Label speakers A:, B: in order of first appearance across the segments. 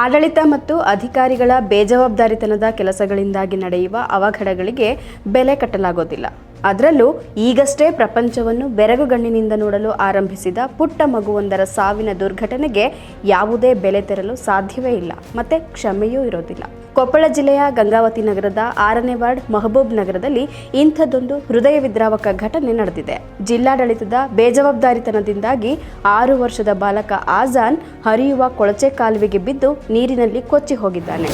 A: ಆಡಳಿತ ಮತ್ತು ಅಧಿಕಾರಿಗಳ ಬೇಜವಾಬ್ದಾರಿತನದ ಕೆಲಸಗಳಿಂದಾಗಿ ನಡೆಯುವ ಅವಘಡಗಳಿಗೆ ಬೆಲೆ ಕಟ್ಟಲಾಗೋದಿಲ್ಲ. ಅದರಲ್ಲೂ ಈಗಷ್ಟೇ ಪ್ರಪಂಚವನ್ನು ಬೆರಗುಗಣ್ಣಿನಿಂದ ನೋಡಲು ಆರಂಭಿಸಿದ ಪುಟ್ಟ ಮಗುವೊಂದರ ಸಾವಿನ ದುರ್ಘಟನೆಗೆ ಯಾವುದೇ ಬೆಲೆ ತೆರಲು ಸಾಧ್ಯವೇ ಇಲ್ಲ, ಮತ್ತೆ ಕ್ಷಮೆಯೂ ಇರೋದಿಲ್ಲ. ಕೊಪ್ಪಳ ಜಿಲ್ಲೆಯ ಗಂಗಾವತಿ ನಗರದ 6ನೇ ವಾರ್ಡ್ ಮಹಬೂಬ್ ನಗರದಲ್ಲಿ ಇಂಥದ್ದೊಂದು ಹೃದಯ ವಿದ್ರಾವಕ ಘಟನೆ ನಡೆದಿದೆ. ಜಿಲ್ಲಾಡಳಿತದ ಬೇಜವಾಬ್ದಾರಿತನದಿಂದಾಗಿ 6 ವರ್ಷದ ಬಾಲಕ ಆಜಾನ್ ಹರಿಯುವ ಕೊಳಚೆ ಕಾಲುವೆಗೆ ಬಿದ್ದು ನೀರಿನಲ್ಲಿ ಕೊಚ್ಚಿ ಹೋಗಿದ್ದಾನೆ.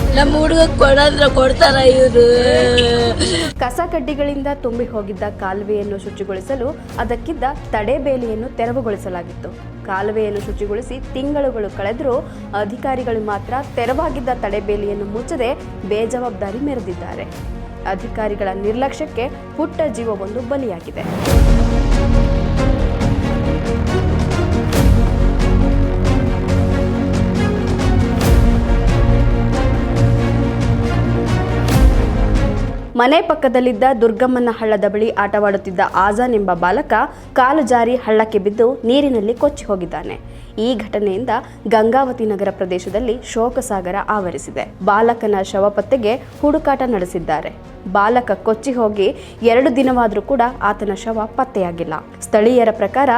A: ಕಸ ಕಡ್ಡಿಗಳಿಂದ ತುಂಬಿ ಹೋಗಿದ್ದ ಕಾಲುವೆಯನ್ನು ಶುಚಿಗೊಳಿಸಲು ಅದಕ್ಕಿದ್ದ ತಡೆಬೇಲಿಯನ್ನು ತೆರವುಗೊಳಿಸಲಾಗಿತ್ತು. ಕಾಲುವೆಯನ್ನು ಶುಚಿಗೊಳಿಸಿ ತಿಂಗಳುಗಳು ಕಳೆದರೂ ಅಧಿಕಾರಿಗಳು ಮಾತ್ರ ತೆರವಾಗಿದ್ದ ತಡೆಬೇಲಿಯನ್ನು ಮುಚ್ಚದೆ ಬೇಜವಾಬ್ದಾರಿ ಮೆರೆದಿದ್ದಾರೆ. ಅಧಿಕಾರಿಗಳ ನಿರ್ಲಕ್ಷ್ಯಕ್ಕೆ ಪುಟ್ಟ ಜೀವವೊಂದು ಬಲಿಯಾಗಿದೆ. ಮನೆ ಪಕ್ಕದಲ್ಲಿದ್ದ ದುರ್ಗಮ್ಮನ ಹಳ್ಳದ ಬಳಿ ಆಟವಾಡುತ್ತಿದ್ದ ಆಜಾನ್ ಎಂಬ ಬಾಲಕ ಕಾಲು ಜಾರಿ ಹಳ್ಳಕ್ಕೆ ಬಿದ್ದು ನೀರಿನಲ್ಲಿ ಕೊಚ್ಚಿ ಹೋಗಿದ್ದಾನೆ. ಈ ಘಟನೆಯಿಂದ ಗಂಗಾವತಿ ನಗರ ಪ್ರದೇಶದಲ್ಲಿ ಶೋಕಸಾಗರ ಆವರಿಸಿದೆ. ಬಾಲಕನ ಶವ ಪತ್ತೆಗೆ ಹುಡುಕಾಟ ನಡೆಸಿದ್ದಾರೆ. ಬಾಲಕ ಕೊಚ್ಚಿ ಹೋಗಿ 2 ದಿನವಾದರೂ ಕೂಡ ಆತನ ಶವ ಪತ್ತೆಯಾಗಿಲ್ಲ. ಸ್ಥಳೀಯರ ಪ್ರಕಾರ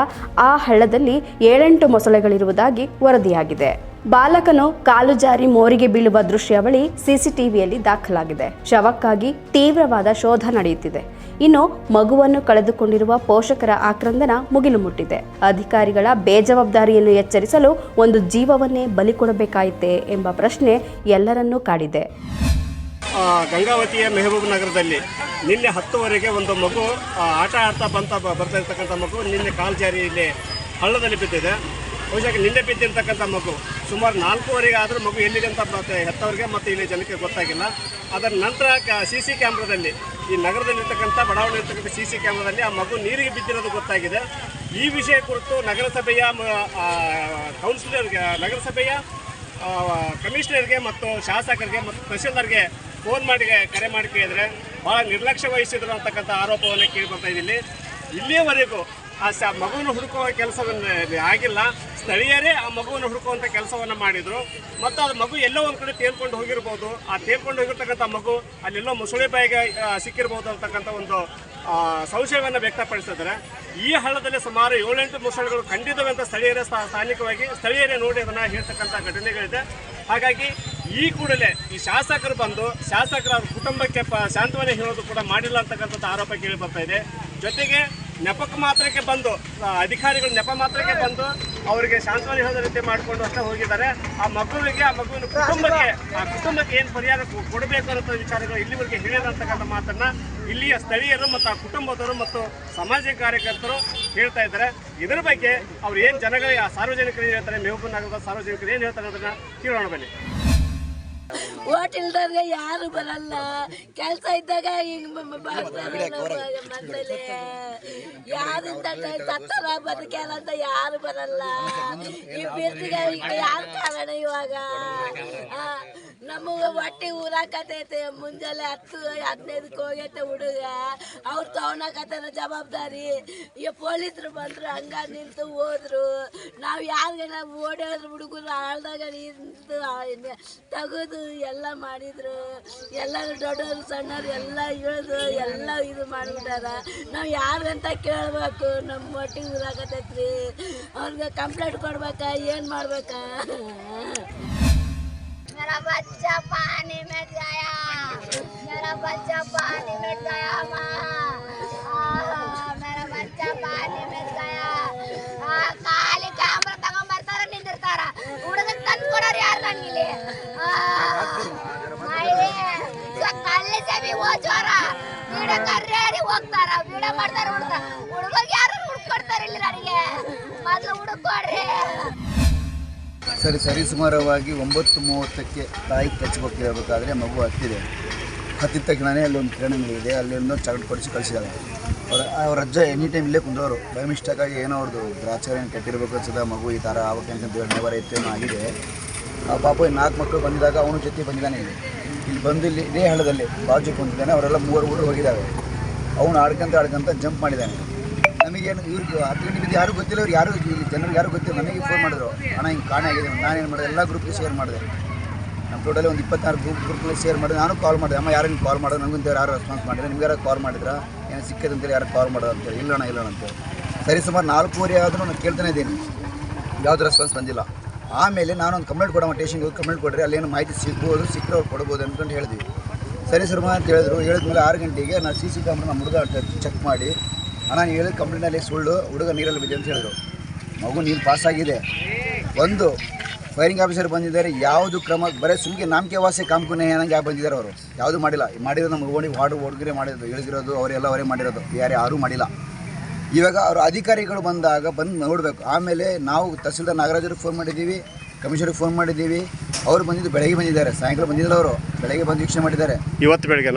A: ಆ ಹಳ್ಳದಲ್ಲಿ 7-8 ಮೊಸಳೆಗಳಿರುವುದಾಗಿ ವರದಿಯಾಗಿದೆ. ಬಾಲಕನು ಕಾಲು ಜಾರಿ ಮೋರಿಗೆ ಬೀಳುವ ದೃಶ್ಯಾವಳಿ ಸಿಸಿಟಿವಿಯಲ್ಲಿ ದಾಖಲಾಗಿದೆ. ಶವಕ್ಕಾಗಿ ತೀವ್ರವಾದ ಶೋಧ ನಡೆಯುತ್ತಿದೆ. ಇನ್ನು ಮಗುವನ್ನು ಕಳೆದುಕೊಂಡಿರುವ ಪೋಷಕರ ಆಕ್ರಂದನ ಮುಗಿಲು ಮುಟ್ಟಿದೆ. ಅಧಿಕಾರಿಗಳ ಬೇಜವಾಬ್ದಾರಿಯನ್ನು ಎಚ್ಚರಿಸಲು ಒಂದು ಜೀವವನ್ನೇ ಬಲಿ ಕೊಡಬೇಕಾಯಿತೆ ಎಂಬ ಪ್ರಶ್ನೆ ಎಲ್ಲರನ್ನೂ ಕಾಡಿದೆ.
B: ಗಂಗಾವತಿಯ ಮೆಹಬೂಬ್ ನಗರದಲ್ಲಿ ನಿನ್ನೆ 10ವರೆಗೆ ಒಂದು ಮಗು ಆಟ ಆಡ್ತಾ ಬರ್ತಾ ಇರ್ತಕ್ಕಂಥ ಮಗು ನಿನ್ನೆ ಕಾಲು ಜಾರಿ ಇಲ್ಲಿ ಹಳ್ಳದಲ್ಲಿ ಬಿದ್ದಿದೆ. ಬಹುಶಃ ನಿನ್ನೆ ಬಿದ್ದಿರ್ತಕ್ಕಂಥ ಮಗು ಸುಮಾರು 4ವರೆಗೆ ಆದರೂ ಮಗು ಎಲ್ಲಿದೆ ಅಂತ ಹೆತ್ತವರಿಗೆ ಮತ್ತು ಇಲ್ಲಿ ಜನಕ್ಕೆ ಗೊತ್ತಾಗಿಲ್ಲ. ಅದರ ನಂತರ CC ಕ್ಯಾಮ್ರಾದಲ್ಲಿ ಈ ನಗರದಲ್ಲಿರ್ತಕ್ಕಂಥ ಬಡಾವಣೆ ಇರ್ತಕ್ಕಂಥ CC ಕ್ಯಾಮ್ರಾದಲ್ಲಿ ಆ ಮಗು ನೀರಿಗೆ ಬಿದ್ದಿರೋದು ಗೊತ್ತಾಗಿದೆ. ಈ ವಿಷಯ ಕುರಿತು ನಗರಸಭೆಯ ಕೌನ್ಸಿಲರ್ಗೆ, ನಗರಸಭೆಯ ಕಮಿಷನರ್ಗೆ ಮತ್ತು ಶಾಸಕರಿಗೆ ಮತ್ತು ತಹಶೀಲ್ದಾರ್ಗೆ ಫೋನ್ ಮಾಡಿ ಕರೆ ಮಾಡಿ ಕೇಳಿದರೆ ಭಾಳ ನಿರ್ಲಕ್ಷ್ಯ ವಹಿಸಿದ್ರು ಅಂತಕ್ಕಂಥ ಆರೋಪವನ್ನು ಕೇಳಿಬರ್ತಾ ಇದ್ದೀನಿ. ಇಲ್ಲಿಯವರೆಗೂ ಆ ಮಗುವನ್ನು ಹುಡುಕುವ ಕೆಲಸವನ್ನು ಆಗಿಲ್ಲ. ಸ್ಥಳೀಯರೇ ಆ ಮಗುವನ್ನು ಹುಡುಕುವಂಥ ಕೆಲಸವನ್ನು ಮಾಡಿದರು. ಮತ್ತು ಅದು ಮಗು ಎಲ್ಲೋ ಒಂದು ಕಡೆ ತೇಲ್ಕೊಂಡು ಹೋಗಿರ್ಬೋದು. ಆ ತೇಲ್ಕೊಂಡು ಹೋಗಿರ್ತಕ್ಕಂಥ ಮಗು ಅಲ್ಲೆಲ್ಲೋ ಮುಸುಳೆ ಬಾಯಿಗೆ ಸಿಕ್ಕಿರ್ಬೋದು ಅಂತಕ್ಕಂಥ ಒಂದು ಸಂಶಯವನ್ನು ವ್ಯಕ್ತಪಡಿಸಿದ್ದಾರೆ. ಈ ಹಳ್ಳದಲ್ಲಿ ಸುಮಾರು 7-8 ಮೊಸಳೆಗಳು ಕಂಡಿದ್ದಾವೆ ಅಂತ ಸ್ಥಳೀಯರೇ ನೋಡಿ ಅದನ್ನು ಹೇಳ್ತಕ್ಕಂಥ ಘಟನೆಗಳಿದೆ. ಹಾಗಾಗಿ ಈ ಕೂಡಲೇ ಈ ಶಾಸಕರು ಬಂದು ಶಾಸಕರ ಕುಟುಂಬಕ್ಕೆ ಸಾಂತ್ವನ ಹೇಳೋದು ಕೂಡ ಮಾಡಿಲ್ಲ ಅಂತಕ್ಕಂಥದ್ದು ಆರೋಪ ಕೇಳಿ ಬರ್ತಾ ಇದೆ. ಜೊತೆಗೆ ನೆಪಕ್ಕೆ ಮಾತ್ರಕ್ಕೆ ಬಂದು ಅಧಿಕಾರಿಗಳು ನೆಪ ಮಾತ್ರಕ್ಕೆ ಬಂದು ಅವರಿಗೆ ಸಾಂತ್ವನ ಹೇಳೋ ರೀತಿ ಮಾಡಿಕೊಂಡು ಅಷ್ಟೇ ಹೋಗಿದ್ದಾರೆ. ಆ ಮಗುವಿನ ಕುಟುಂಬಕ್ಕೆ ಏನು ಪರಿಹಾರ ಕೊಡಬೇಕು ಅನ್ನೋ ವಿಚಾರಗಳು ಇಲ್ಲಿವರೆಗೆ ಹೇಳಿದಂತಕ್ಕಂಥ ಮಾತನ್ನ ಇಲ್ಲಿಯ ಸ್ಥಳೀಯರು ಮತ್ತು ಆ ಕುಟುಂಬದವರು ಮತ್ತು ಸಾಮಾಜಿಕ ಕಾರ್ಯಕರ್ತರು ಹೇಳ್ತಾ ಇದ್ದಾರೆ. ಇದರ ಬಗ್ಗೆ ಅವ್ರು ಏನು ಜನಗಳಿಗೆ ಸಾರ್ವಜನಿಕರು ಏನು ಹೇಳ್ತಾರೆ, ಮೆಹಬೂಬ್ ನಗರದ ಸಾರ್ವಜನಿಕರು ಏನು ಹೇಳ್ತಾರೆ ಅದನ್ನ ಕೇಳೋಣ ಬನ್ನಿ.
C: ಓಟ್ ಇಲ್ದವ್ರಿಗೆ ಯಾರು ಬರಲ್ಲ. ಕೆಲಸ ಇದ್ದಾಗ ಹಿಂಗ್ ಮಕ್ಕಳಲ್ಲಿ ಯಾರಿಂದ ಸತ್ತಾರ ಬದುಕ್ಯಾರ ಅಂತ ಯಾರು ಬರಲ್ಲ. ಈ ಬೀರ್ತಿಗೆ ಯಾರು ಕಾರಣ ಇವಾಗ ನಮಗೆ ಹೊಟ್ಟೆ ಊರಾಕತೈತೆ. ಮುಂಜಾನೆ 10-15ಕ್ಕೆ ಹೋಗೈತೆ ಹುಡುಗ. ಅವ್ರು ತಗೊಳಕತ್ತಾರ ಜವಾಬ್ದಾರಿ. ಈ ಪೊಲೀಸರು ಬಂದ್ರು ಹಂಗ ನಿಂತು ಹೋದ್ರು. ನಾವು ಯಾರಿಗೆಲ್ಲ ಓಡಾಡ್ರು ಹುಡುಗರು ಆಳ್ದಾಗ ನಿಂತು ತೆಗೆದು ಎಲ್ಲ ಮಾಡಿದ್ರು. ಎಲ್ಲರೂ ದೊಡ್ಡವರು ಸಣ್ಣವ್ರು ಎಲ್ಲ ಇಳಿದು ಎಲ್ಲ ಇದು ಮಾಡಿಬಿಟ್ಟಾರ. ನಾವು ಯಾರಿಗಂತ ಕೇಳಬೇಕು. ನಮ್ಮ ಹೊಟ್ಟೆ ಊರಾಕತೈತ್ರಿ. ಅವ್ರಿಗೆ ಕಂಪ್ಲೇಂಟ್ ಕೊಡ್ಬೇಕಾ ಏನು ಮಾಡ್ಬೇಕಾ? मेरा बच्चा पानी में गया, मेरा बच्चा पानी में गया माँ, मेरा बच्चा पानी में गया. खाली कैमरा तಗೊಂಬರ್ತಾರ ನಿಂದಿರ್ತಾರ. ಹುಡುಗನ ತಂದು ಕೊಡೋರು ಯಾರು ನನಗಿಲ್ಲಿ? ಕಲ್ಲಿ ಸವಿ ಹೋಜೋರ ವಿಡಿಯೋ ಕರ್ರಿ ಹೋಗ್ತಾರ. ವಿಡಿಯೋ ಮಾಡ್ತಾರ. ಹುಡುಗ ಯಾರು ಹುಡುಕೊಡ್ತಾರೆ ಇಲ್ಲಿ ನನಗೆ? ಮೊದಲು ಹುಡುಕೊಡ್ರಿ.
D: ಸರಿಸುಮಾರವಾಗಿ 9:30ಕ್ಕೆ ತಾಯಿ ಕಚ್ಚಬೇಕು ಹೇಳಬೇಕಾದ್ರೆ ಮಗು ಹತ್ತಿದ ತಕ್ಷಣವೇ ಅಲ್ಲೊಂದು ಕಿರಣಗಳಿದೆ. ಅಲ್ಲಿಂದ ಚಗಟ್ ಕೊಡಿಸಿ ಕಳಿಸಿದ್ದಾರೆ. ಅವ್ರ ಅಜ್ಜ ಎನಿ ಟೈಮ್ ಇಲ್ಲೇ ಕುಂದವರು ಬೈ ಮಿಸ್ಟೇಕಾಗಿ ಏನೋ ಅವ್ರದ್ದು ಗ್ರಾಚಾರ್ಯನ ಕೆಟ್ಟಿರ್ಬೇಕು ಅನ್ಸದ ಮಗು ಈ ಥರ ಆಗ್ಬೇಕಂತ ನಿರ್ಣಯ ಇತ್ತೇನೋ ಆಗಿದೆ. ಆ ಪಾಪ 4 ಮಕ್ಕಳು ಬಂದಿದ್ದಾಗ ಅವನು ಜೊತೆ ಬಂದಿದ್ದಾನೆ. ಇಲ್ಲಿ ಬಂದು ಇಲ್ಲಿ ಇದೇ ಹಳ್ಳದಲ್ಲಿ ಬಾಜು ಕುಂತಿದ್ದಾನೆ. ಅವರೆಲ್ಲ 3 ಹುಡುಗರು ಹೋಗಿದ್ದಾವೆ. ಅವನು ಆಡ್ಕೊಂತ ಜಂಪ್ ಮಾಡಿದ್ದಾನೆ. ನಮಗೇನು ಇವ್ರಿಗೆ 10 ಗಂಟೆ ಬಿದ್ದು ಯಾರೂ ಗೊತ್ತಿಲ್ಲ. ಅವ್ರು ಯಾರು ಇಲ್ಲಿ ಜನರಿಗೆ ಯಾರು ಗೊತ್ತಿಲ್ಲ. ನನಗೆ ಫೋನ್ ಮಾಡಿದ್ರು, ಅಣ್ಣ ಹಿಂಗೆ ಕಾಣೆ ಆಗಿದೆ. ನಾನೇನು ಮಾಡಿದೆ, ಎಲ್ಲ ಗ್ರೂಪ್ಗೆ ಶೇರ್ ಮಾಡಿದೆ. ಟೋಟಲಿ ಒಂದು 26 ಗ್ರೂಪ್ನಲ್ಲಿ ಶೇರ್ ಮಾಡಿ ನಾನು ಕಾಲ್ ಮಾಡಿದೆ. ಅಮ್ಮ ಯಾರು ಕಾಲ್ ಮಾಡೋದು, ನನಗೂ ಯಾರು ರೆಸ್ಪಾನ್ಸ್ ಮಾಡಿದ್ರೆ, ನಿಮ್ಗೆ ಯಾರು ಕಾಲ್ ಮಾಡಿದ್ರಾ, ಏನು ಸಿಕ್ಕಿದೆ ಅಂತೇಳಿ ಯಾರು ಕಾಲ್ ಮಾಡೋದು ಅಂತೇಳಿ. ಇಲ್ಲಣ್ಣ ಅಂತೇಳಿ ಸರಿ ಸುಮಾರು 4:30 ಆದರೂ ನಾನು ಕೇಳ್ತಾನೆ ಇದ್ದೀನಿ, ಯಾವುದು ರೆಸ್ಪಾನ್ಸ್ ಬಂದಿಲ್ಲ. ಆಮೇಲೆ ನಾನು ಒಂದು ಕಂಪ್ಲೇಂಟ್ ಕೊಡೋ ಸ್ಟೇಷನ್ಗೆ ಹೋಗಿ ಕಂಪ್ಲೇಂಟ್ ಕೊಟ್ಟರೆ ಅಲ್ಲೇನು ಮಾಹಿತಿ ಸಿಗ್ಬೋದು, ಸಿಕ್ಕರೆ ಅವ್ರು ಕೊಡ್ಬೋದು ಅಂದ್ಕೊಂಡು ಹೇಳಿದ್ವಿ. ಸರಿ ಸುರ್ಮ ಅಂತ ಹೇಳಿದ್ರು. ಹೇಳಿದ್ಮೇಲೆ 6 ಗಂಟೆಗೆ ನಾನು CC ಕ್ಯಾಮ್ರಾ ನಮ್ಮ ಹುಡುಗ ಚೆಕ್ ಮಾಡಿ, ಅಣ್ಣ ನೀವು ಹೇಳಿದ ಕಂಪ್ಲೇಂಟಲ್ಲಿ ಸುಳ್ಳು, ಹುಡುಗ ನೀರಲ್ಲಿ ಬಿದ್ದೆ ಅಂತ ಹೇಳಿದ್ರು. ಮಗು ನೀರು ಪಾಸಾಗಿದೆ. ಒಂದು ಫೈರಿಂಗ್ ಆಫೀಸರ್ ಬಂದಿದ್ದಾರೆ, ಯಾವುದು ಕ್ರಮ ಬರೀ ಸುಮ್ಗೆ ನಾಮಕೆ ವಾಸೆ ಕಾಮ್ಕುನೆ ಏನಂಗೆ ಯಾಕೆ ಬಂದಿದ್ದಾರೆ ಅವರು, ಯಾವುದು ಮಾಡಿಲ್ಲ. ಮಾಡಿರೋದು ನಮ್ಮ ಹುಡುಗರೇ ಮಾಡಿರೋದು, ಇಳಿದಿರೋದು ಅವರೆಲ್ಲ ಅವರೇ ಮಾಡಿರೋದು, ಯಾರೂ ಮಾಡಿಲ್ಲ. ಇವಾಗ ಅವರು ಅಧಿಕಾರಿಗಳು ಬಂದಾಗ ಬಂದು ನೋಡಬೇಕು. ಆಮೇಲೆ ನಾವು ತಹಸೀಲ್ದಾರ್ ನಾಗರಾಜರಿಗೆ ಫೋನ್ ಮಾಡಿದ್ದೀವಿ, ಕಮಿಷನರಿಗೆ ಫೋನ್ ಮಾಡಿದ್ದೀವಿ. ಅವರು ಬಂದಿದ್ದು ಬೆಳಗ್ಗೆ ಬಂದಿದ್ದಾರೆ, ಸಾಯಂಕಾಲ ಬಂದಿದ್ದರು. ಅವರು ಬೆಳಗ್ಗೆ ಬಂದು ವೀಕ್ಷಣೆ ಮಾಡಿದ್ದಾರೆ. ಇವತ್ತು ಬೆಳಗ್ಗೆ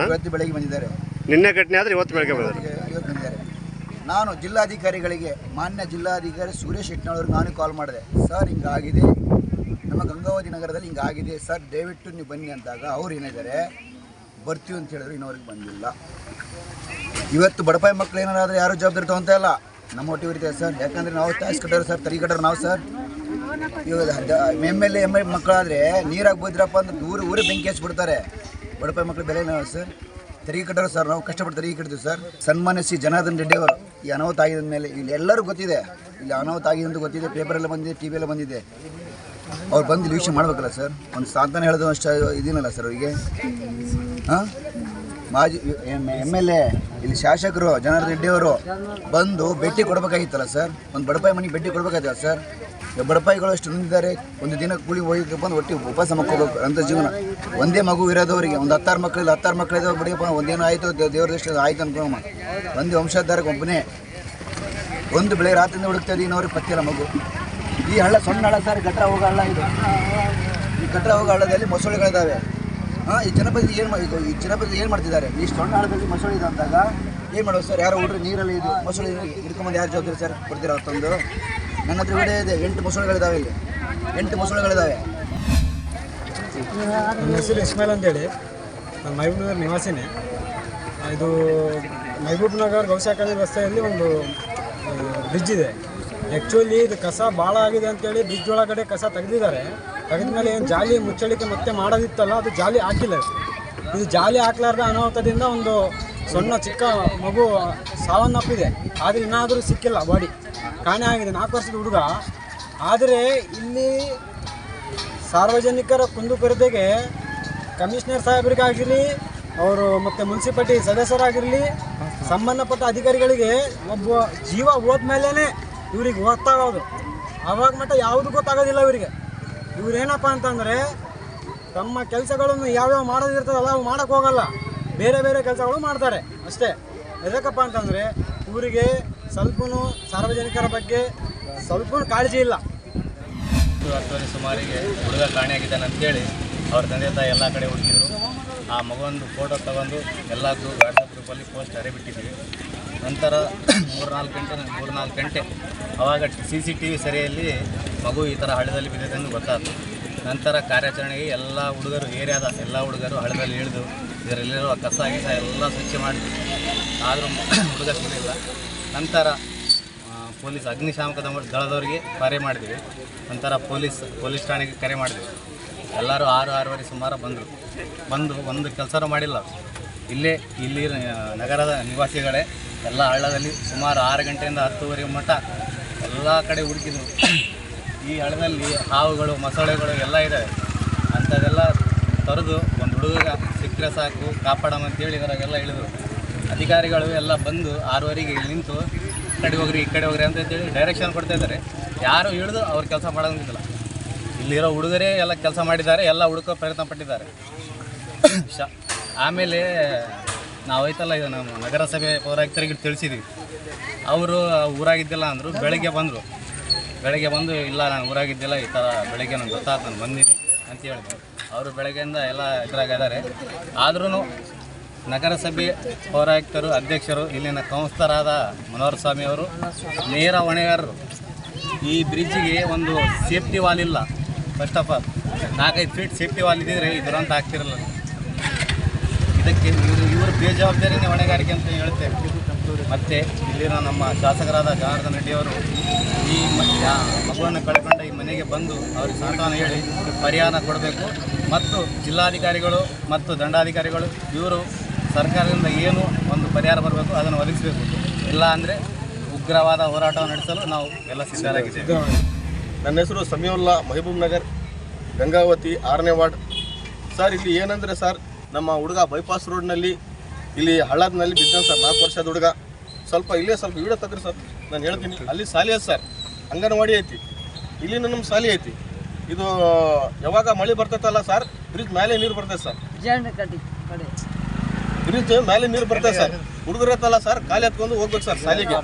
D: ಬಂದಿದ್ದಾರೆ.
B: ನಿನ್ನೆ ಘಟನೆ ಆದರೆ ಇವತ್ತು ಬೆಳಗ್ಗೆ
D: ಬಂದಿದ್ದಾರೆ. ನಾನು ಜಿಲ್ಲಾಧಿಕಾರಿಗಳಿಗೆ, ಮಾನ್ಯ ಜಿಲ್ಲಾಧಿಕಾರಿ ಸುರೇಶ್ ಶೆಟ್ನವ್ರಿಗೆ ನಾನು ಕಾಲ್ ಮಾಡಿದೆ. ಸರ್ ಹಿಂಗಾಗಿದೆ, ನಮ್ಮ ಗಂಗಾವತಿ ನಗರದಲ್ಲಿ ಹಿಂಗಾಗಿದೆ ಸರ್, ದಯವಿಟ್ಟು ನೀವು ಬನ್ನಿ ಅಂದಾಗ ಅವ್ರು ಏನಿದ್ದಾರೆ ಬರ್ತೀವಿ ಅಂತ ಹೇಳಿದ್ರು. ಇನ್ನವರೆಗೆ ಬಂದಿಲ್ಲ. ಇವತ್ತು ಬಡಪಾಯಿ ಮಕ್ಕಳು ಏನಾದರೂ ಯಾರು ಜವಾಬ್ದಾರಿ ತೊಗೊತಾ ಇಲ್ಲ, ನಮ್ಮ ಒಟ್ಟಿಗೆ ಇರ್ತೇವೆ ಸರ್. ಯಾಕಂದರೆ ನಾವು ಟ್ಯಾಕ್ಸ್ ಕಟ್ಟೋರು ಸರ್, ತೆರಿಗೆ ಕಟ್ಟೋರು ನಾವು ಸರ್. ಇವಾಗ MLA ಮಕ್ಕಳಾದರೆ ನೀರಾಗಿ ಬೋದ್ರಪ್ಪ ಅಂದ್ರೆ ಊರೇ ಬೆಂಕಿ ಹಚ್ಚಿಬಿಡ್ತಾರೆ. ಬಡಪಾಯಿ ಮಕ್ಕಳು ಬೆಲೆ ನಾವು ಸರ್, ತೆರಿಗೆ ಕಟ್ಟೋರು ಸರ್, ನಾವು ಕಷ್ಟಪಟ್ಟು ತೆರಿಗೆ ಕಟ್ತೀವಿ ಸರ್. ಸನ್ಮಾನ್ಯ ಶ್ರೀ ಜನಾರ್ದನ್ ರೆಡ್ಡಿ ಅವರು ಈ ಅನಾಹುತ ಆಗಿದ ಮೇಲೆ ಇಲ್ಲಿ ಎಲ್ಲರೂ ಗೊತ್ತಿದೆ, ಇಲ್ಲಿ ಅನಾಹುತ ಆಗಿದೆ ಅಂತ ಗೊತ್ತಿದೆ, ಪೇಪರೆಲ್ಲ ಬಂದಿದೆ, TV ಎಲ್ಲ ಬಂದಿದೆ. ಅವ್ರು ಬಂದು ಇಲ್ಲಿ ವೀಕ್ಷಣೆ ಮಾಡಬೇಕಲ್ಲ ಸರ್. ಒಂದು ಸಾಂತ್ವನ ಹೇಳೋದು ಅಷ್ಟು ಇದೀನಲ್ಲ ಸರ್ ಅವರಿಗೆ. ಹಾಂ, ಮಾಜಿ MLA ಇಲ್ಲಿ ಶಾಸಕರು ಜನಾರ್ದನ್ ರೆಡ್ಡಿ ಅವರು ಬಂದು ಭೇಟಿ ಕೊಡಬೇಕಾಗಿತ್ತಲ್ಲ ಸರ್. ಒಂದು ಬಡಪಾಯಿ ಮನೆಗೆ ಭೇಟಿ ಕೊಡಬೇಕಾಗಿತ್ತಲ್ಲ ಸರ್. ಬಡಪಾಯಿಗಳು ಅಷ್ಟು ನಿಂತಿದ್ದಾರೆ, ಒಂದು ದಿನ ಕೂಲಿ ಹೋಗಿದ್ದಪ್ಪ ಅಂದ್ರೆ ಒಟ್ಟಿಗೆ ಉಪವಾಸ ಮಕ್ಕೋಬೇಕು ಅಂತ ಜೀವನ. ಒಂದೇ ಮಗು ಇರೋದವರಿಗೆ ಒಂದು 16 ಮಕ್ಕಳಿಲ್ಲ, 16 ಮಕ್ಕಳಿದ್ದಾವೆ ಬಿಡಿಯಪ್ಪ, ಒಂದೇನೋ ಆಯಿತು ದೇವ್ರ ದೃಷ್ಟಿ ಆಯ್ತು ಅನ್ಕೊಳಮ್ಮ. ಒಂದೇ ವಂಶಧಾರಕ್ಕೆ ಒಬ್ಬನೇ, ಒಂದು ಬೆಳಗ್ಗೆ ರಾತ್ರಿಯಿಂದ ಹುಡುಕ್ತಾ ಇದ್ದೀವಿ, ಇನ್ನವ್ರಿಗೆ ಪತ್ತಿಲ್ಲ ಮಗು. ಈ ಹಳ್ಳ ಸಣ್ಣ ಹಳ್ಳ ಸರ್, ಗಟ್ರ ಹೋಗೋ ಹಳ್ಳ ಇದು. ಈ ಗಟ್ರ ಹೋಗೋ ಹಳ್ಳದಲ್ಲಿ ಮೊಸಳೆಗಳಿದ್ದಾವೆ. ಹಾಂ, ಈ ಜನಪದ ಏನು ಮಾಡ್ತಿದ್ದಾರೆ? ಈ ಸಣ್ಣ ಹಳ್ಳದಲ್ಲಿ ಮೊಸಳೆ ಇದೆ ಅಂದಾಗ ಏನು ಮಾಡೋದು ಸರ್? ಯಾರೋ ಹುಡ್ರಿ ನೀರಲ್ಲಿ ಇದು ಮೊಸಳೆ ಹಿಡ್ಕೊಂಬಂದು ಯಾರು ಜವಾಬ್ದಾರಿ ಸರ್ ಕೊಡ್ತೀರ? ಅವತ್ತೊಂದು ನನ್ನ ಹತ್ರ ವಿಡಿಯೋ ಇದೆ, 8 ಮೊಸಳೆಗಳಿದ್ದಾವೆ ಇಲ್ಲಿ, 8 ಮೊಸಳೆಗಳಿದ್ದಾವೆ.
E: ನನ್ನ ಹೆಸರು ಇಸ್ಮಾಯಿಲ್ ಅಂತೇಳಿ, ನಾನು ಮಹಬೂಬ್ ನಗರ್ ನಿವಾಸಿನೇ. ಇದು ಮಹಬೂಬ್ ನಗರ್ ಗೌಶಾಖಾನೆ ರಸ್ತೆಯಲ್ಲಿ ಒಂದು ಬ್ರಿಡ್ಜ್ ಇದೆ. ಆ್ಯಕ್ಚುಲಿ ಇದು ಕಸ ಭಾಳ ಆಗಿದೆ ಅಂತೇಳಿ ಬ್ರಿಡ್ಜ್ ಒಳಗಡೆ ಕಸ ತೆಗೆದಿದ್ದಾರೆ. ತೆಗೆದ ಮೇಲೆ ಏನು ಜಾಲಿ ಮುಚ್ಚಳಿಕೆ ಮತ್ತೆ ಮಾಡೋದಿತ್ತಲ್ಲ, ಅದು ಜಾಲಿ ಹಾಕಿಲ್ಲ. ಇದು ಜಾಲಿ ಹಾಕ್ಲಾರ್ದ ಅನಾಹುತದಿಂದ ಒಂದು ಸಣ್ಣ ಚಿಕ್ಕ ಮಗು ಸಾವನ್ನಪ್ಪಿದೆ. ಆದರೆ ಇನ್ನಾದರೂ ಸಿಕ್ಕಿಲ್ಲ, ಬಾಡಿ ಕಾಣೆ ಆಗಿದೆ, 4 ವರ್ಷದ ಹುಡುಗ. ಆದರೆ ಇಲ್ಲಿ ಸಾರ್ವಜನಿಕರ ಕುಂದುಕೊರತೆಗೆ ಕಮಿಷನರ್ ಸಾಹೇಬರಿಗಾಗಿರಲಿ, ಅವರು ಮತ್ತು ಮುನ್ಸಿಪಾಲ್ಟಿ ಸದಸ್ಯರಾಗಿರಲಿ, ಸಂಬಂಧಪಟ್ಟ ಅಧಿಕಾರಿಗಳಿಗೆ ಒಬ್ಬ ಜೀವ ಹೋದ್ಮೇಲೇ ಇವ್ರಿಗೆ ಗೊತ್ತಾಗೋದು. ಆವಾಗ ಮಟ್ಟ ಯಾವುದು ಗೊತ್ತಾಗೋದಿಲ್ಲ ಇವರಿಗೆ. ಇವರೇನಪ್ಪ ಅಂತಂದರೆ ತಮ್ಮ ಕೆಲಸಗಳನ್ನು ಯಾವ್ಯಾವ ಮಾಡೋದಿರ್ತದಲ್ಲ ಅವು ಮಾಡೋಕ್ಕೆ ಹೋಗಲ್ಲ, ಬೇರೆ ಬೇರೆ ಕೆಲಸಗಳು ಮಾಡ್ತಾರೆ ಅಷ್ಟೇ. ಎದಕ್ಕಪ್ಪ ಅಂತಂದರೆ ಇವರಿಗೆ ಸ್ವಲ್ಪನೂ ಸಾರ್ವಜನಿಕರ ಬಗ್ಗೆ ಸ್ವಲ್ಪ ಕಾಳಜಿ ಇಲ್ಲ.
F: 10 ಸುಮಾರಿಗೆ ಹುಡುಗ ಕಾಣೆಯಾಗಿದ್ದಾನೆ ಅಂತೇಳಿ ಅವ್ರ ತಂದೆ ತಾಯಿ ಎಲ್ಲ ಕಡೆ ಹುಡುಕಿದ್ರು. ಆ ಮಗುವೊಂದು ಫೋಟೋ ತಗೊಂಡು ಎಲ್ಲದೂ ವಾಟ್ಸಪ್ ಗ್ರೂಪಲ್ಲಿ ಪೋಸ್ಟ್ ಬಿಟ್ಟಿದ್ವಿ. ನಂತರ 3-4 ಗಂಟೆ ಆವಾಗ CCTV ಸೆರೆಯಲ್ಲಿ ಮಗು ಈ ಥರ ಹಳ್ಳದಲ್ಲಿ ಬಿದ್ದಿದೆ ಎಂದು ಗೊತ್ತಾಯಿತು. ನಂತರ ಕಾರ್ಯಾಚರಣೆಗೆ ಎಲ್ಲ ಹುಡುಗರು, ಏರಿಯಾದ ಎಲ್ಲ ಹುಡುಗರು ಹಳ್ಳದಲ್ಲಿ ಇಳಿದು ಇದರಲ್ಲಿರುವ ಕಸ ಗಿಸ ಎಲ್ಲ ಸ್ವಚ್ಛ ಮಾಡಿದ್ವಿ. ಆದರೂ ಹುಡುಗ ಸಿಗಲಿಲ್ಲ. ನಂತರ ಪೊಲೀಸ್ ಅಗ್ನಿಶಾಮಕ ದಳದವರಿಗೆ ಕರೆ ಮಾಡಿದ್ವಿ. ನಂತರ ಪೊಲೀಸ್ ಠಾಣೆಗೆ ಕರೆ ಮಾಡಿದ್ವಿ. ಎಲ್ಲರೂ 6-6:30 ಸುಮಾರು ಬಂದು ಒಂದು ಕೆಲಸನೂ ಮಾಡಿಲ್ಲ. ಇಲ್ಲಿ ನಗರದ ನಿವಾಸಿಗಳೇ ಎಲ್ಲ ಹಳ್ಳದಲ್ಲಿ ಸುಮಾರು 6 ಗಂಟೆಯಿಂದ 10:30 ಮಟ್ಟ ಎಲ್ಲ ಕಡೆ ಹುಡುಕಿದ್ರು. ಈ ಹಳ್ಳದಲ್ಲಿ ಹಾವುಗಳು, ಮೊಸಳೆಗಳು ಎಲ್ಲ ಇದ್ದಾವೆ. ಅಂಥದ್ದೆಲ್ಲ ತೊರೆದು ಒಂದು ಹುಡುಗ ಸಿಕ್ಕರೆ ಸಾಕು ಕಾಪಾಡಮಂತೇಳಿ ಇದರಾಗೆಲ್ಲ ಇಳಿದ್ರು. ಅಧಿಕಾರಿಗಳು ಎಲ್ಲ ಬಂದು 6:30ಗೆ ಇಲ್ಲಿ ನಿಂತು ಈ ಕಡೆ ಹೋಗ್ರಿ ಅಂತೇಳಿ ಡೈರೆಕ್ಷನ್ ಕೊಡ್ತಾ ಇದ್ದಾರೆ. ಯಾರು ಇಳಿದು ಅವ್ರ ಕೆಲಸ ಮಾಡೋಂಗಿಲ್ಲ. ಇಲ್ಲಿರೋ ಹುಡುಗರೇ ಎಲ್ಲ ಕೆಲಸ ಮಾಡಿದ್ದಾರೆ, ಎಲ್ಲ ಹುಡುಕೋ ಪ್ರಯತ್ನ ಪಟ್ಟಿದ್ದಾರೆ. ಆಮೇಲೆ ನಾವೈತಲ್ಲ ಇದು ನಮ್ಮ ನಗರಸಭೆ ಪೌರಾಯುಕ್ತರಿಗೆ ತಿಳಿಸಿದ್ವಿ. ಅವರು ಊರಾಗಿದ್ದಿಲ್ಲ ಅಂದರು. ಬೆಳಗ್ಗೆ ಬಂದು ಇಲ್ಲ ನಾನು ಊರಾಗಿದ್ದಿಲ್ಲ, ಈ ಥರ ಬೆಳಗ್ಗೆ ನಂಗೆ ಗೊತ್ತಾಯ್ತು, ನಾನು ಬಂದೀನಿ ಅಂತ ಹೇಳಿದ್ರು. ಅವರು ಬೆಳಗ್ಗೆಯಿಂದ ಎಲ್ಲ ಇದ್ರಾಗಿದ್ದಾರೆ. ಆದ್ರೂ ನಗರಸಭೆ ಪೌರಾಯುಕ್ತರು, ಅಧ್ಯಕ್ಷರು, ಇಲ್ಲಿನ ಕೌನ್ಸಿಲರಾದ ಮನೋಹರ್ ಸ್ವಾಮಿ ಅವರು ನೇರ ಹೊಣೆಗಾರರು. ಈ ಬ್ರಿಡ್ಜಿಗೆ ಒಂದು ಸೇಫ್ಟಿ ವಾಲ್ ಇಲ್ಲ. First of all 4-5 feet safety wall ಇದ್ದಿದ್ರೆ ಈ ದುರಂತ ಆಗ್ತಿರಲ್ಲ. ಇದಕ್ಕೆ ಇವರು ಬೇಜವಾಬ್ದಾರಿನೇ ಹೊಣೆಗಾರಿಕೆ ಅಂತ ಹೇಳ್ತೇವೆ. ಮತ್ತು ಇಲ್ಲಿನ ನಮ್ಮ ಶಾಸಕರಾದ ಜನಾರ್ದನ್ ರೆಡ್ಡಿಯವರು ಈ ಮಗುವನ್ನು ಕಳ್ಕೊಂಡ ಈ ಮನೆಗೆ ಬಂದು ಅವ್ರಿಗೆ ಸಾಂತ್ವನ ಹೇಳಿ ಪರಿಹಾರ ಕೊಡಬೇಕು. ಮತ್ತು ಜಿಲ್ಲಾಧಿಕಾರಿಗಳು ಮತ್ತು ದಂಡಾಧಿಕಾರಿಗಳು ಇವರು ಸರ್ಕಾರದಿಂದ ಏನು ಒಂದು ಪರಿಹಾರ ಬರಬೇಕು ಅದನ್ನು ಒದಗಿಸಬೇಕು. ಇಲ್ಲ ಅಂದರೆ ಉಗ್ರವಾದ ಹೋರಾಟವನ್ನು ನಡೆಸಲು ನಾವು ಎಲ್ಲ ಸಿದ್ಧರಾಗಿದ್ದೇವೆ.
G: ನನ್ನ ಹೆಸರು ಸಮೀವುಲ್ಲಾ, ಮಹಬೂಬ್ ನಗರ್, ಗಂಗಾವತಿ 6ನೇ ವಾರ್ಡ್. ಸರ್, ಇಲ್ಲಿ ಏನಂದರೆ ಸರ್, ನಮ್ಮ ಹುಡುಗ ಬೈಪಾಸ್ ರೋಡ್ನಲ್ಲಿ ಇಲ್ಲಿ ಹಳ್ಳದಲ್ಲಿ ಬಿದ್ದ ಸರ್, 4 ವರ್ಷದ ಹುಡುಗ. ಸ್ವಲ್ಪ ವಿಡಿಯೋ ತೆಗ್ರಿ ಸರ್, ನಾನು ಹೇಳ್ತೀನಿ. ಅಲ್ಲಿ ಶಾಲೆ ಐತೆ ಸರ್, ಅಂಗನವಾಡಿ ಐತಿ, ಇಲ್ಲಿ ನಮ್ಮ ಶಾಲೆ ಐತಿ. ಇದು ಯಾವಾಗ ಮಳೆ ಬರ್ತೈತಲ್ಲ ಸರ್, ಬ್ರಿಡ್ಜ್ ಮೇಲೆ ನೀರು ಬರ್ತೈತೆ ಸರ್, ಬ್ರಿಡ್ಜ್ ಮೇಲೆ ನೀರು ಬರ್ತೈತೆ ಸರ್. ಹುಡುಗರು ಐತಲ್ಲ ಸರ್, ಕಾಲಿ ಹತ್ಕೊಂಡು ಹೋಗ್ಬೇಕು ಸರ್ ಶಾಲೆಗೆ.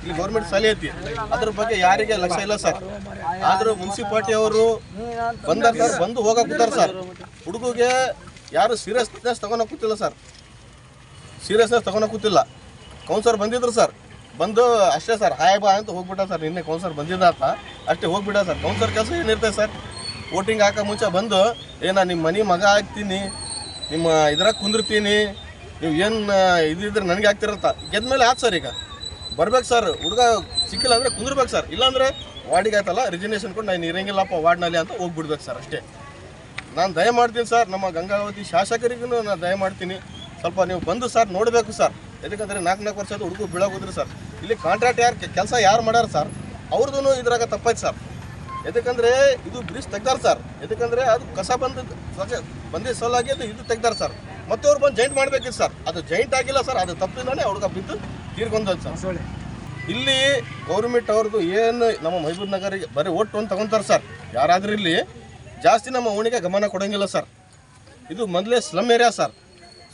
G: ಇಲ್ಲಿ ಗೌರ್ಮೆಂಟ್ ಶಾಲೆ ಐತಿ, ಅದ್ರ ಬಗ್ಗೆ ಯಾರಿಗೆ ಲಕ್ಷ್ಯ ಇಲ್ಲ ಸರ್. ಆದರೂ ಮುನ್ಸಿಪಾಲ್ಟಿ ಅವರು ಬಂದಾರ ಸರ್, ಬಂದು ಹೋಗಕ್ಕೆ ಕೂತಾರ ಸರ್. ಹುಡುಗಿಗೆ ಯಾರು ಸೀರಿಯಸ್ನೆಸ್ ತಗೊಳಕ್ ಕೂತಿಲ್ಲ ಸರ್, ಸೀರಿಯಸ್ನೆಸ್ ತಗೊಳಕ್ ಕೂತಿಲ್ಲ. ಕೌನ್ಸರ್ ಬಂದಿದ್ರು ಸರ್, ಬಂದು ಅಷ್ಟೇ ಸರ್, ಹಾಯ್ ಬಾ ಅಂತ ಹೋಗ್ಬಿಟ್ಟ ಸರ್. ನಿನ್ನೆ ಕೌನ್ಸರ್ ಬಂದಿದ್ದ ಅಂತ ಅಷ್ಟೇ ಹೋಗ್ಬಿಟ್ಟ ಸರ್. ಕೌನ್ಸರ್ ಕೆಲಸ ಏನಿರ್ತದೆ ಸರ್, ವೋಟಿಂಗ್ ಹಾಕೋ ಮುಂಚೆ ಬಂದು ನಿಮ್ಮ ಮನೆ ಮಗ ಆಗ್ತೀನಿ, ನಿಮ್ಮ ಇದ್ರಾಗ ಕುಂದಿರ್ತೀನಿ, ನೀವು ಏನು ಇದಿದ್ರೆ ನನಗೆ ಆಗ್ತಿರತ್ತ ಗೆದ್ಮೇಲೆ ಆಯ್ತು ಸರ್. ಈಗ ಬರ್ಬೇಕು ಸರ್, ಹುಡುಗ ಸಿಕ್ಕಿಲ್ಲ ಅಂದರೆ ಕುಂದಿರ್ಬೇಕು ಸರ್. ಇಲ್ಲಾಂದರೆ ವಾರ್ಡಿಗೆ ಆಯ್ತಲ್ಲ ರಿಜಿಗ್ನೇಷನ್ ಕೊಟ್ಟು ನಾನು ಇರಂಗಿಲ್ಲಪ್ಪ ವಾರ್ಡ್ನಲ್ಲಿ ಅಂತ ಹೋಗ್ಬಿಡ್ಬೇಕು ಸರ್ ಅಷ್ಟೇ. ನಾನು ದಯ ಮಾಡ್ತೀನಿ ಸರ್, ನಮ್ಮ ಗಂಗಾವತಿ ಶಾಸಕರಿಗೂ ನಾನು ದಯ ಮಾಡ್ತೀನಿ, ಸ್ವಲ್ಪ ನೀವು ಬಂದು ಸರ್ ನೋಡಬೇಕು ಸರ್. ಯಾಕಂದರೆ 4 ವರ್ಷದ ಹುಡುಗರು ಬೀಳೋಗೋದ್ರಿ ಸರ್. ಇಲ್ಲಿ ಕಾಂಟ್ರಾಕ್ಟ್ ಕೆಲಸ ಯಾರು ಮಾಡ್ಯಾರ ಸರ್, ಅವ್ರದ್ದು ಇದ್ರಾಗ ತಪ್ಪಾಯ್ತು ಸರ್. ಯಾಕಂದರೆ ಇದು ಬ್ರಿಡ್ಜ್ ತೆಗ್ದಾರ ಸರ್, ಯಾಕಂದರೆ ಅದು ಕಸ ಬಂದಿದ್ದ ಸಲುವಾಗಿ ಅದು ಇದು ತೆಗ್ದಾರ ಸರ್. ಮತ್ತೆ ಅವ್ರು ಬಂದು ಜಾಯಿಂಟ್ ಮಾಡಬೇಕಿತ್ತು ಸರ್, ಅದು ಜಾಯಿಂಟ್ ಆಗಿಲ್ಲ ಸರ್, ಅದು ತಪ್ಪಿಂದಾನೆ ಹುಡುಗ ಬಿದ್ದು ತೀರ್ಕೊಂಡದ್ದು ಸರ್. ಇಲ್ಲಿ ಗೌರ್ಮೆಂಟ್ ಅವ್ರದ್ದು ಏನು ನಮ್ಮ ಮಹಬೂಬ್ ನಗರಿಗೆ ಬರೀ ಓಟ್ ಒಂದು ತಗೊತಾರೆ ಸರ್. ಯಾರಾದರೂ ಇಲ್ಲಿ ಜಾಸ್ತಿ ನಮ್ಮ ಓಣಿಗೆ ಗಮನ ಕೊಡೋಂಗಿಲ್ಲ ಸರ್. ಇದು ಮೊದಲೇ ಸ್ಲಮ್ ಏರಿಯಾ ಸರ್,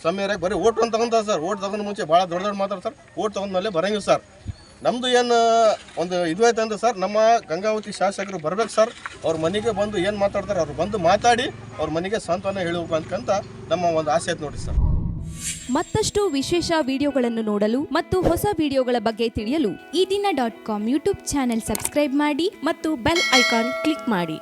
G: ಸ್ಲಮ್ ಏರಿಯಾಗೆ ಬರೀ ಓಟ್ ಒಂದು ತಗೊಂತಾರೆ ಸರ್. ಓಟ್ ತಗೊಂಡು ಮುಂಚೆ ಭಾಳ ದೊಡ್ಡ ಮಾತಾಡ್ತಾರೆ ಸರ್, ಓಟ್ ತಗೊಂಡ್ಮೇಲೆ ಬರೋಂಗಿಲ್ಲ ಸರ್. ನಮ್ಮದು ಏನು ಒಂದು ಇದು ಆಯ್ತು ಅಂದ್ರೆ ಸರ್, ನಮ್ಮ ಗಂಗಾವತಿ ಶಾಸಕರು ಬರ್ಬೇಕು ಸರ್. ಅವ್ರ ಮನೆಗೆ ಬಂದು ಏನು ಮಾತಾಡ್ತಾರೆ ಅವ್ರು ಬಂದು ಮಾತಾಡಿ ಅವ್ರ ಮನೆಗೆ ಸಾಂತ್ವನ ಹೇಳಬೇಕು ಅಂತಕ್ಕಂಥ ನಮ್ಮ ಒಂದು ಆಸೆ ಆಯ್ತು ನೋಡಿ ಸರ್.
H: ಮತ್ತಷ್ಟು ವಿಶೇಷ ವಿಡಿಯೋಗಳನ್ನು ನೋಡಲು ಮತ್ತು ಹೊಸ ವಿಡಿಯೋಗಳ ಬಗ್ಗೆ ತಿಳಿಯಲು ಈ ದಿನ .com ಯೂಟ್ಯೂಬ್ ಚಾನೆಲ್ ಸಬ್ಸ್ಕ್ರೈಬ್ ಮಾಡಿ ಮತ್ತು ಬೆಲ್ ಐಕಾನ್ ಕ್ಲಿಕ್ ಮಾಡಿ.